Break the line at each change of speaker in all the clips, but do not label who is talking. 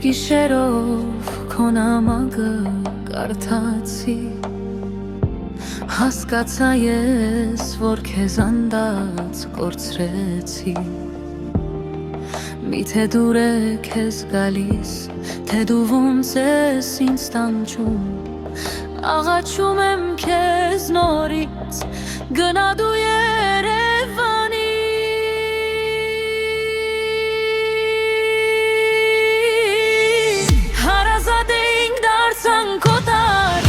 գիշերով քո նամակը կարդացի, հասկացա ես, որ քեզ անդած կորցրեցի։ Միթե դուր է քեզ գալիս, թե դու ոնց ես ինձ տանջում, աղաչում եմ քեզ նորից, գնա դու Երևանի։ Հարազատ էինք դարձանք քո տար,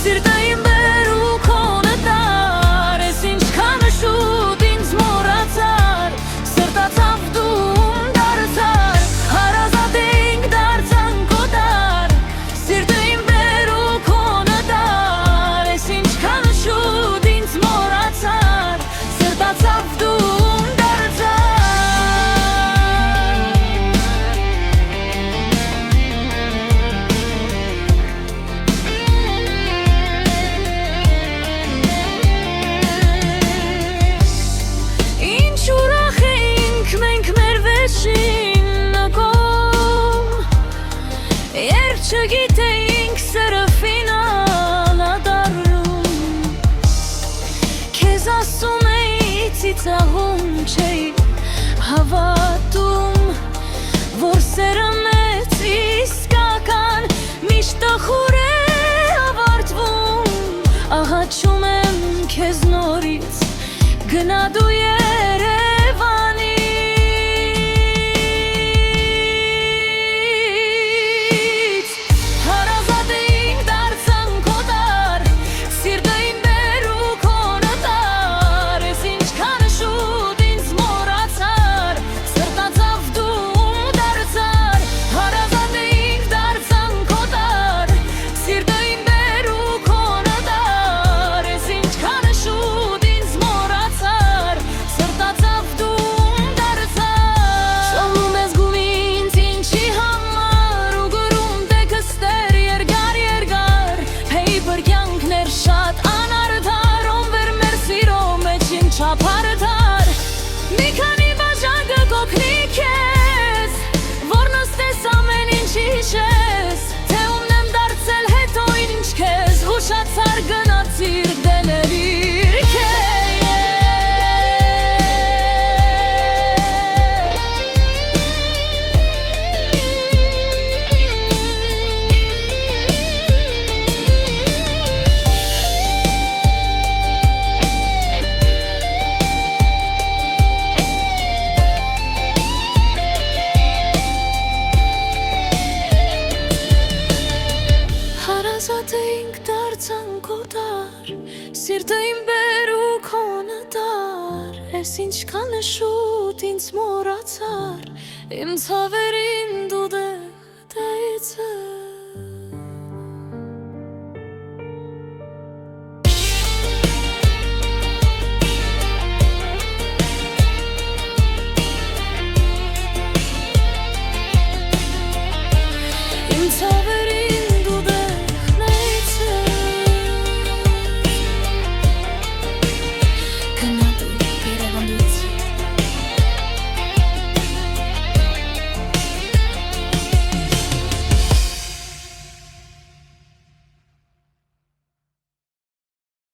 սիրտը իմ բեր ու քոնը տար, ես ինչքան շուտ ինձ մոռացար, սրտացավ դու դարձար։ Հարազատ էինք դարձանք քո տար, սիրտը իմ բեր ու քոնը տար, ես ինչքան շուտ ինձ մոռացար, սրտացավ դու չգիտեինք սերը ֆինալ ադարում, քեզ ասում էի ծիծաղում, չէի հավատում, որ սերը մեծ իսկական միշտ տխուր է ավարտվում, աղաչում եմ քեզ նորից, գնա դու Երևանի։ Չափարդար մի քանի բաժան կգոքնի քեզ, որ նստես ամեն ինչ հիշես, թե ումն եմ դարձել հետո ինչ քեզ, ուշացար գնացիր դեներիր քեզ։ Հարազատ էինք դարձանք քո տար, սիրտը իմ բեր ու քոնը տար, ես ինչքան շուտ ինձ մոռացար, իմ ցավերին դու դեցը։ Իմ ցավերին